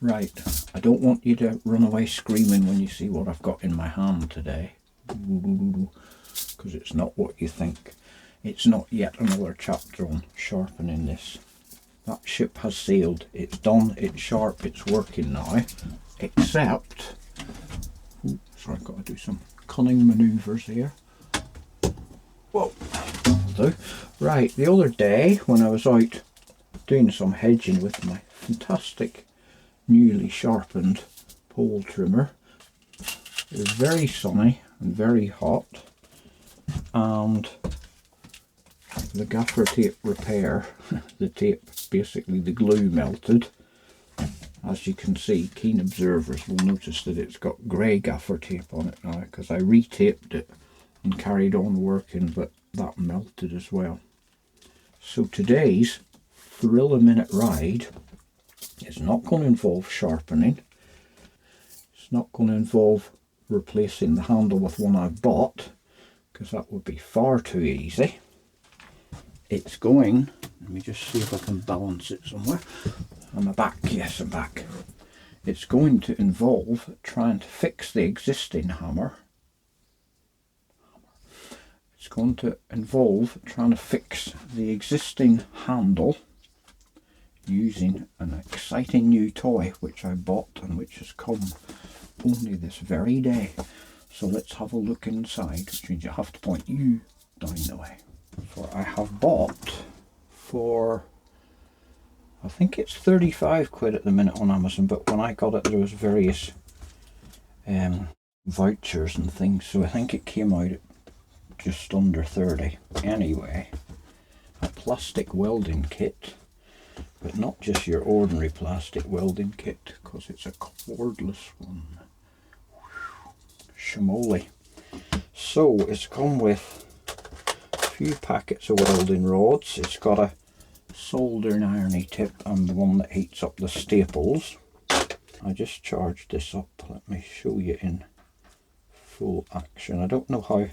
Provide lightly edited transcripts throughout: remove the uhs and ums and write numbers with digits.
Right, I don't want you to run away screaming when you see what I've got in my hand today, because it's not what you think. It's not yet another chapter on sharpening this. That ship has sailed, it's done, it's sharp, it's working now, except, sorry, I've got to do some cunning manoeuvres here. Whoa, that'll do. Right, the other day when I was out doing some hedging with my fantastic newly sharpened pole trimmer, it was very sunny and very hot, and the gaffer tape repair, the tape, basically the glue melted. As you can see, keen observers will notice that it's got grey gaffer tape on it now, because I retaped it and carried on working, but that melted as well. So today's thrill-a-minute ride is not going to involve sharpening. It's not going to involve replacing the handle with one I've bought, because that would be far too easy. It's going, let me just see if I can balance it somewhere. Am I back? Yes, I'm back. It's going to involve trying to fix the existing hammer. It's going to involve trying to fix the existing handle using an exciting new toy which I bought and which has come only this very day. So let's have a look inside, which means you have to point you down the way. For I have bought for, I think it's 35 quid at the minute on Amazon, but when I got it there was various vouchers and things, so I think it came out at just under 30. Anyway, a plastic welding kit, but not just your ordinary plastic welding kit, because it's a cordless one. Shimoli. So it's come with few packets of welding rods. It's got a soldering irony tip and the one that heats up the staples. I just charged this up. Let me show you in full action. I don't know how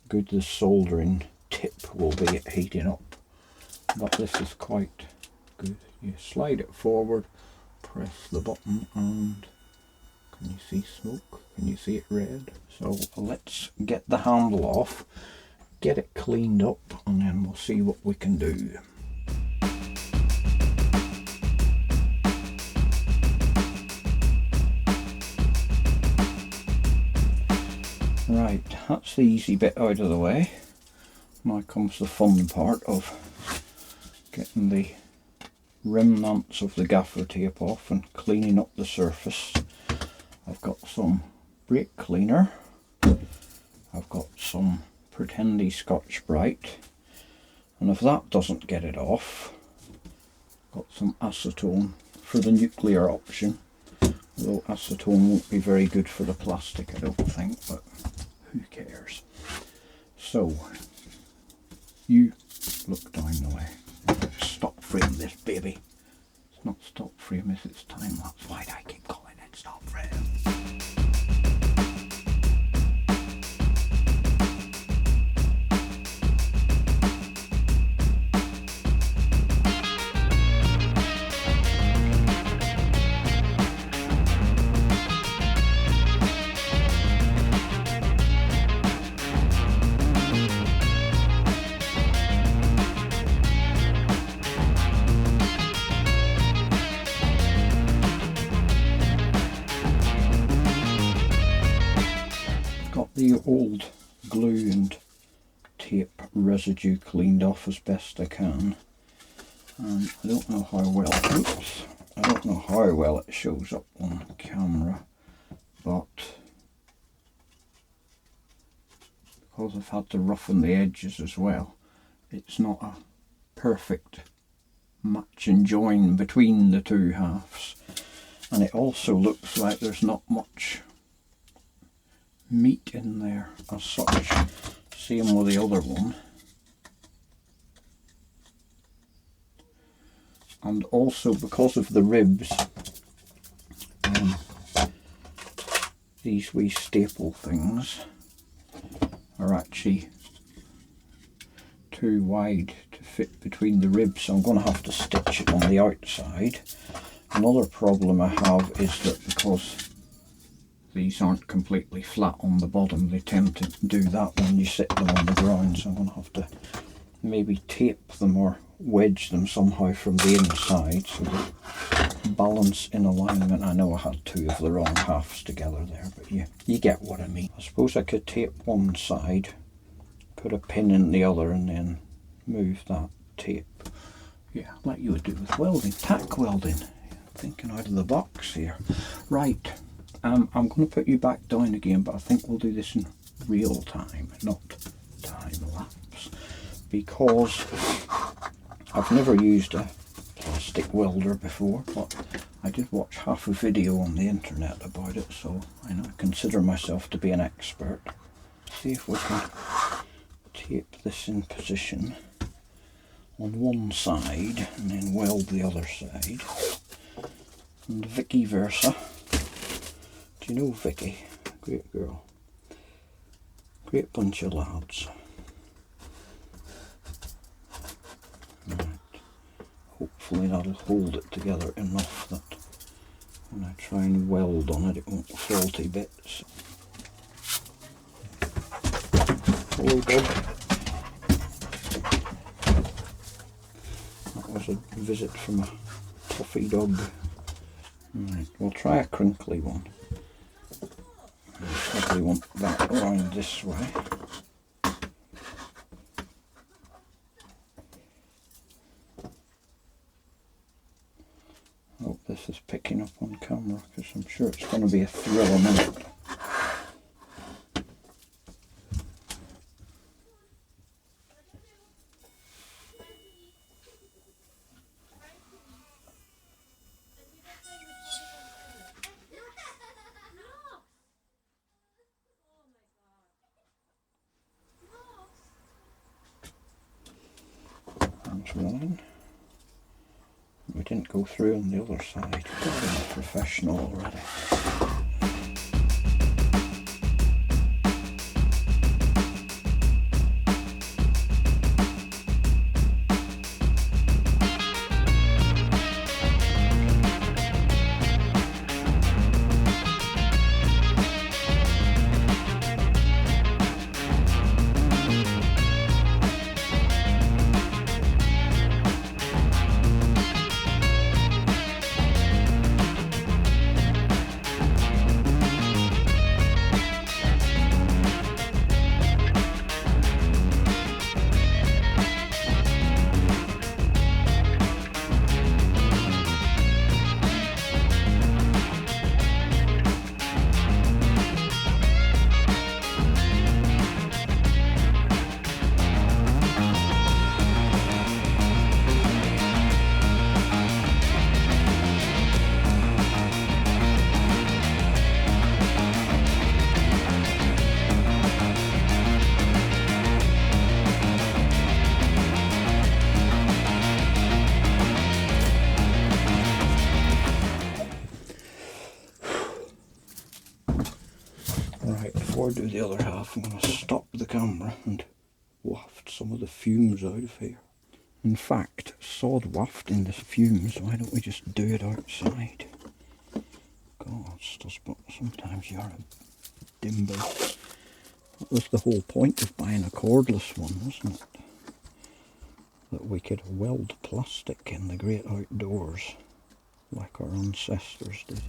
good the soldering tip will be at heating up, but this is quite good. You slide it forward, press the button, and can you see smoke? Can you see it red? So let's get the handle off, get it cleaned up, and then we'll see what we can do. Right, that's the easy bit out of the way. Now comes the fun part of getting the remnants of the gaffer tape off and cleaning up the surface. I've got some brake cleaner, I've got some Pretendy Scotch-Brite, and if that doesn't get it off, I've got some acetone for the nuclear option, although acetone won't be very good for the plastic I don't think, but who cares. So you look down the way. Stop frame this baby. It's not stop frame, it's time lapse. Why do I keep calling it stop frame? The old glue and tape residue cleaned off as best I can, and I don't know how well it shows up on camera, but because I've had to roughen the edges as well, it's not a perfect match and join between the two halves, and it also looks like there's not much meat in there as such. Same with the other one. And also because of the ribs, these wee staple things are actually too wide to fit between the ribs, so I'm going to have to stitch it on the outside, Another problem I have is that because these aren't completely flat on the bottom, they tend to do that when you sit them on the ground, so I'm going to have to maybe tape them or wedge them somehow from the inside so they balance in alignment. I know I had two of the wrong halves together there, but you get what I mean. I suppose I could tape one side, put a pin in the other, and then move that tape. Yeah, like you would do with welding, tack welding. Thinking out of the box here. Right, I'm going to put you back down again, but I think we'll do this in real time, not time lapse, because I've never used a plastic welder before, but I did watch half a video on the internet about it, so I now consider myself to be an expert. See if we can tape this in position on one side and then weld the other side. And Vicky versa. Do you know Vicky? Great girl. Great bunch of lads. Right. Hopefully that'll hold it together enough that when I try and weld on it, it won't fall to bits. Hello, dog. That was a visit from a puffy dog. Right, we'll try a crinkly one. I probably want that around this way. Hope this is picking up on camera, because I'm sure it's going to be a thrill a minute. There's one. We didn't go through on the other side. I'm a professional already. Before I do the other half, I'm going to stop the camera and waft some of the fumes out of here. In fact, sod wafting the fumes, why don't we just do it outside? God, but sometimes you're a dimbo. That was the whole point of buying a cordless one, wasn't it? That we could weld plastic in the great outdoors, like our ancestors did.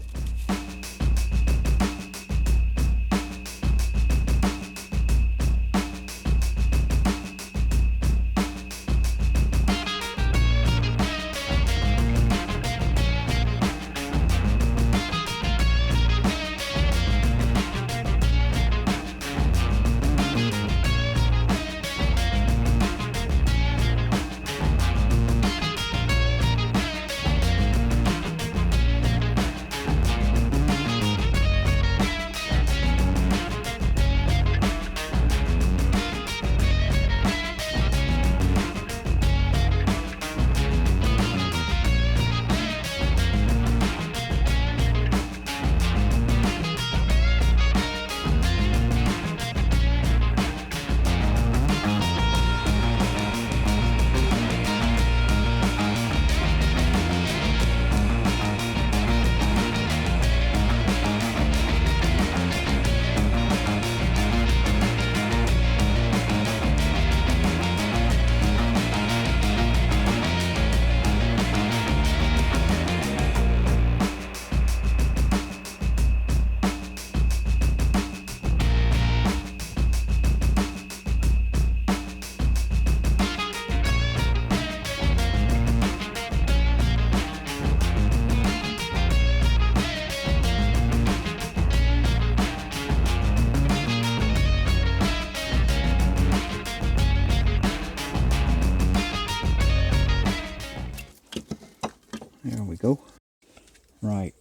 Right,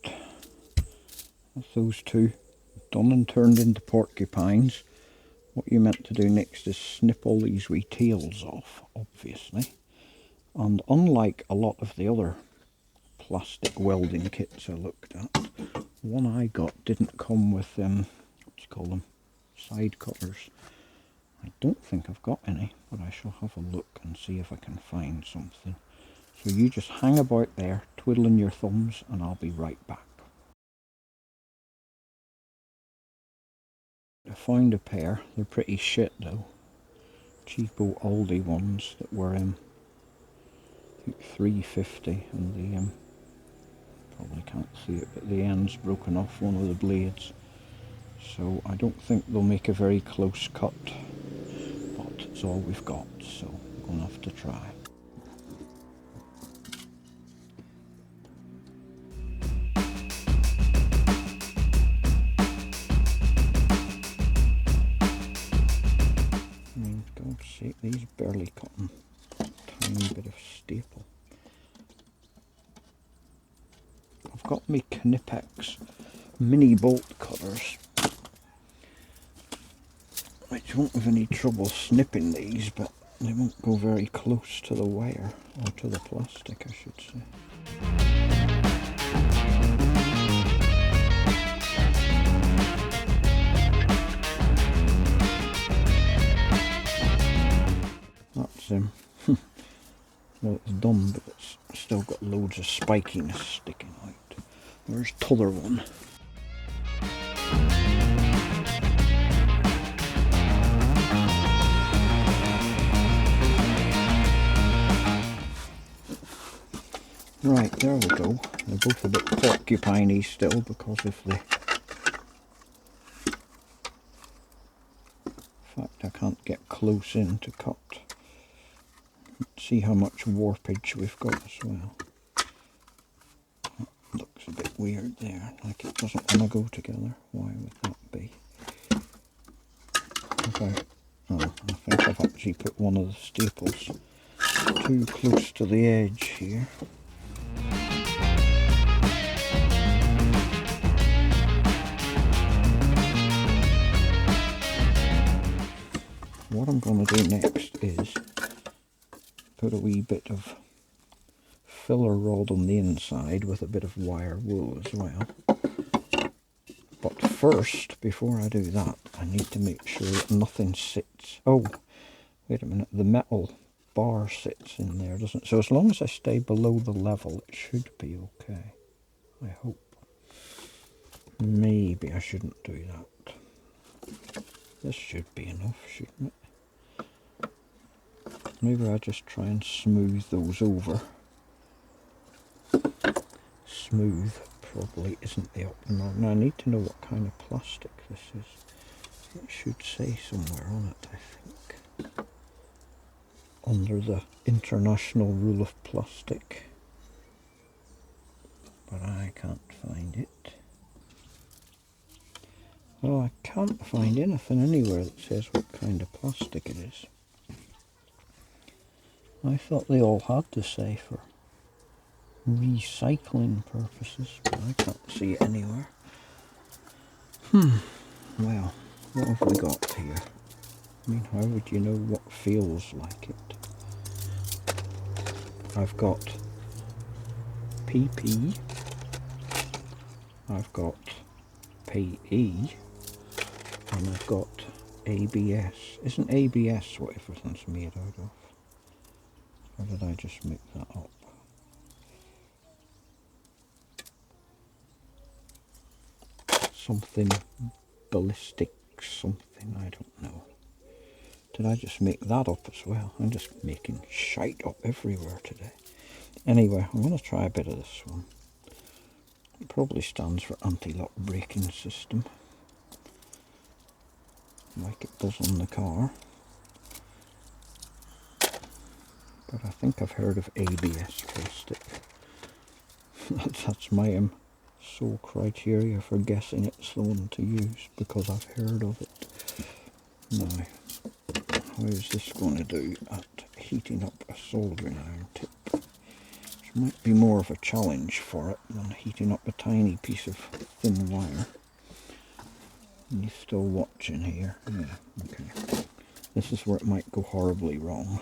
that's those two done and turned into porcupines. What you meant to do next is snip all these wee tails off, obviously. And unlike a lot of the other plastic welding kits I looked at, the one I got didn't come with, what do you call them, side cutters. I don't think I've got any, but I shall have a look and see if I can find something. So you just hang about there, twiddling your thumbs, and I'll be right back. I found a pair. They're pretty shit though. Cheapo Aldi ones that were I think $3.50, and the probably can't see it, but the end's broken off one of the blades. So I don't think they'll make a very close cut, but it's all we've got, so I'm gonna have to try. I mean, God's sake, these barely cutting a tiny bit of staple. I've got my Knipex mini bolt cutters, which won't have any trouble snipping these, but they won't go very close to the wire, or to the plastic I should say. That's well, it's done, but it's still got loads of spikiness sticking out. Where's t'other one? Right, there we go. They're both a bit porcupine-y still because of the fact I can't get close in to cut. Let's see how much warpage we've got as well. That looks a bit weird there, like it doesn't want to go together. Why would that be? I think I've actually put one of the staples too close to the edge here. What I'm going to do next is put a wee bit of filler rod on the inside with a bit of wire wool as well. But first, before I do that, I need to make sure that nothing sits. Oh, wait a minute, the metal bar sits in there, doesn't it? So as long as I stay below the level, it should be okay. I hope. Maybe I shouldn't do that. This should be enough, shouldn't it? Maybe I just try and smooth those over. Smooth probably isn't the optimal. Now I need to know what kind of plastic this is. It should say somewhere on it, I think. Under the international rule of plastic. But I can't find it. Well, I can't find anything anywhere that says what kind of plastic it is. I thought they all had to say for recycling purposes, but I can't see it anywhere. Well, what have we got here? I mean, how would you know what feels like it? I've got PP, I've got PE, and I've got ABS. Isn't ABS what everything's made out of? Or did I just make that up? Something ballistic something, I don't know. Did I just make that up as well? I'm just making shite up everywhere today. Anyway, I'm going to try a bit of this one. It probably stands for anti-lock braking system, like it does on the car. But I think I've heard of ABS plastic. That's my sole criteria for guessing it's the one to use, because I've heard of it. Now, how is this going to do at heating up a soldering iron tip? It's might be more of a challenge for it than heating up a tiny piece of thin wire. And you're still watching here? Yeah, okay. This is where it might go horribly wrong.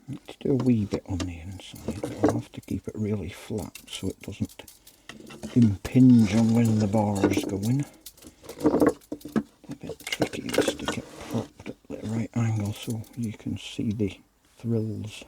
Let's do a wee bit on the inside, but I'll have to keep it really flat so it doesn't impinge on when the bar's going. A bit tricky to stick it propped at the right angle so you can see the thrills.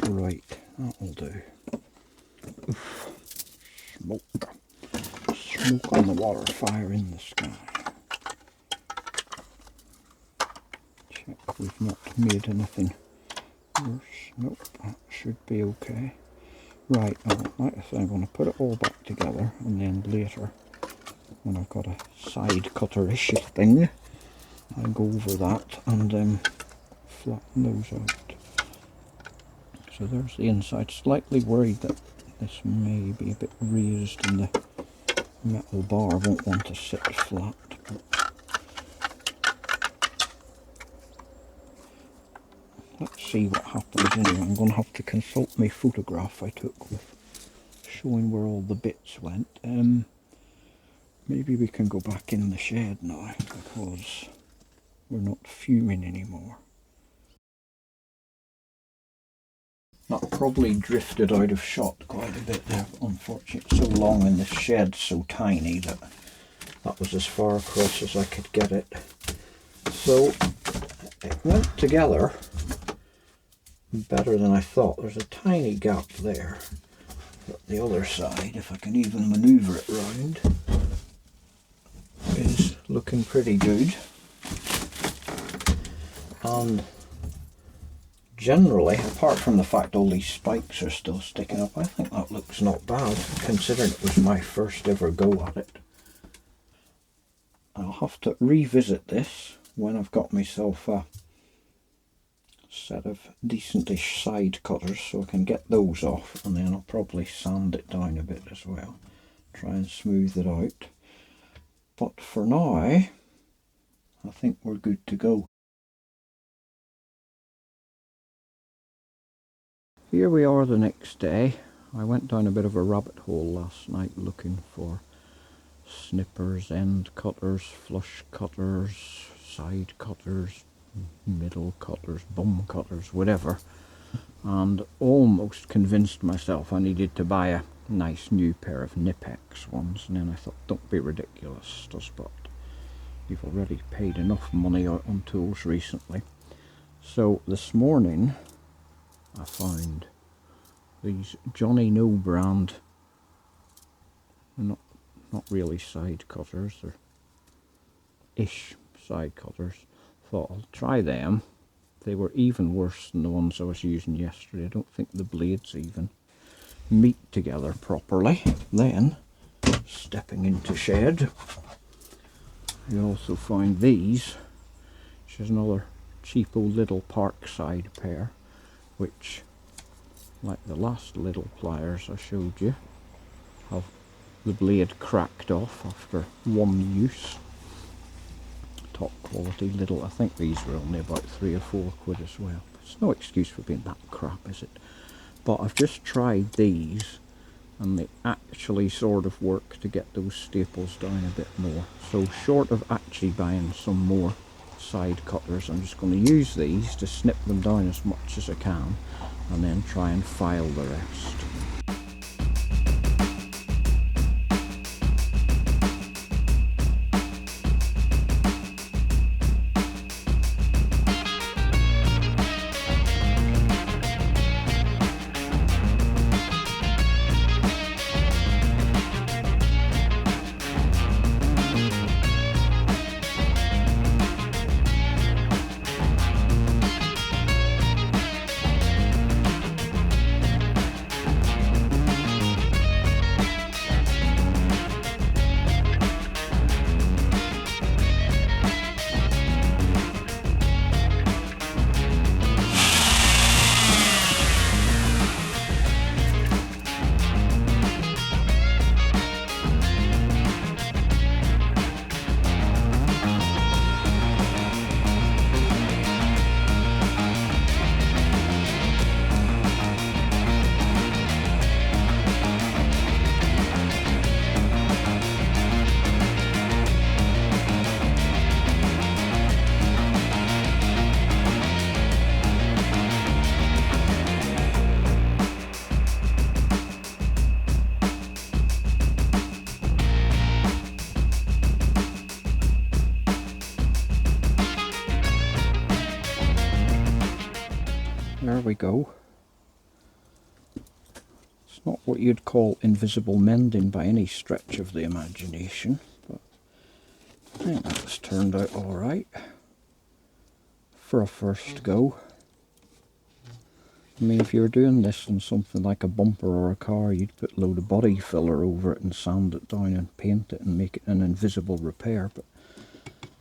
Right, that'll do. Oof. Smoke. Smoke on the water, fire in the sky. Check we've not made anything worse. Nope, that should be okay. Right, like I say, I'm going to put it all back together, and then later, when I've got a side cutter-ish thing, I'll go over that and flatten those out. So there's the inside. Slightly worried that this may be a bit raised and the metal bar won't want to sit flat. But let's see what happens anyway. I'm going to have to consult my photograph I took with showing where all the bits went. Maybe we can go back in the shed now because we're not fuming anymore. That probably drifted out of shot quite a bit there, unfortunately. It's so long and the shed's so tiny that that was as far across as I could get it. So it went together better than I thought. There's a tiny gap there, but the other side, if I can even manoeuvre it round, is looking pretty good. And generally, apart from the fact all these spikes are still sticking up, I think that looks not bad, considering it was my first ever go at it. I'll have to revisit this when I've got myself a set of decentish side cutters so I can get those off, and then I'll probably sand it down a bit as well. try and smooth it out. But for now, I think we're good to go. Here we are the next day. I went down a bit of a rabbit hole last night looking for snippers, end cutters, flush cutters, side cutters, middle cutters, bum cutters, whatever, and almost convinced myself I needed to buy a nice new pair of Knipex ones, and then I thought, don't be ridiculous, Stuspot. You've already paid enough money on tools recently. So this morning I found these Johnny No brand, not really side cutters, they're ish side cutters. Thought I'll try them. They were even worse than the ones I was using yesterday. I don't think the blades even meet together properly. Then, stepping into shed, you also find these, which is another cheapo little Parkside pair, which, like the last little pliers I showed you, have the blade cracked off after one use. Top quality little, I think these were only about 3 or 4 quid as well. It's no excuse for being that crap, is it? But I've just tried these and they actually sort of work to get those staples down a bit more. So short of actually buying some more side cutters, I'm just going to use these to snip them down as much as I can and then try and file the rest. There we go. It's not what you'd call invisible mending by any stretch of the imagination, but I think that's turned out alright for a first go. I mean, if you were doing this on something like a bumper or a car, you'd put a load of body filler over it and sand it down and paint it and make it an invisible repair, but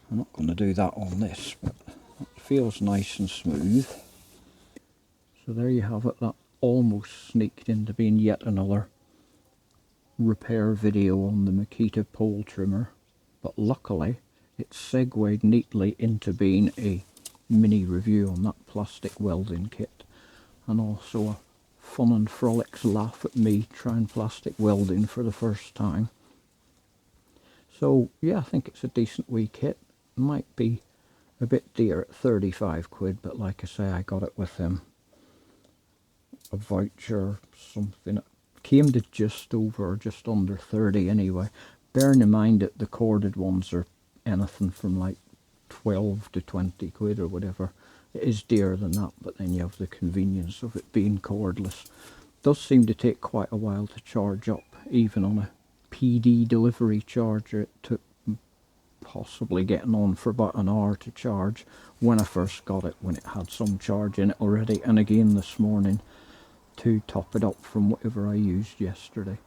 I'm not going to do that on this, but it feels nice and smooth. So there you have it, that almost sneaked into being yet another repair video on the Makita pole trimmer, but luckily it segued neatly into being a mini review on that plastic welding kit, and also a fun and frolics laugh at me trying plastic welding for the first time. So yeah, I think it's a decent wee kit. Might be a bit dear at 35 quid, but like I say, I got it with a voucher, something. It came to just over, just under 30 anyway. Bearing in mind that the corded ones are anything from like 12 to 20 quid or whatever. It is dearer than that, but then you have the convenience of it being cordless. It does seem to take quite a while to charge up, even on a PD delivery charger. It took possibly getting on for about an hour to charge when I first got it, when it had some charge in it already, and again this morning to top it up from whatever I used yesterday.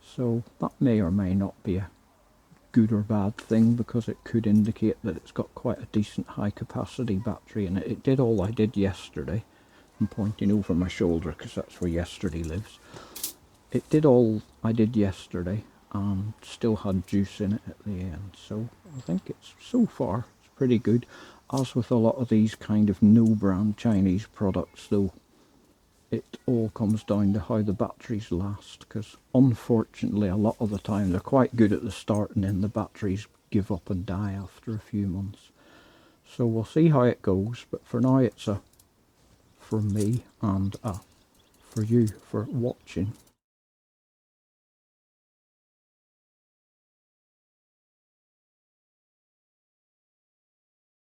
So that may or may not be a good or bad thing, because it could indicate that it's got quite a decent high capacity battery in it. It did all I did yesterday. I'm pointing over my shoulder because that's where yesterday lives. It did all I did yesterday, and still had juice in it at the end. So I think it's, so far, it's pretty good. As with a lot of these kind of no-brand Chinese products though, it all comes down to how the batteries last, because unfortunately a lot of the time they're quite good at the start and then the batteries give up and die after a few months. So we'll see how it goes, but for now it's a, for me and a for you for watching,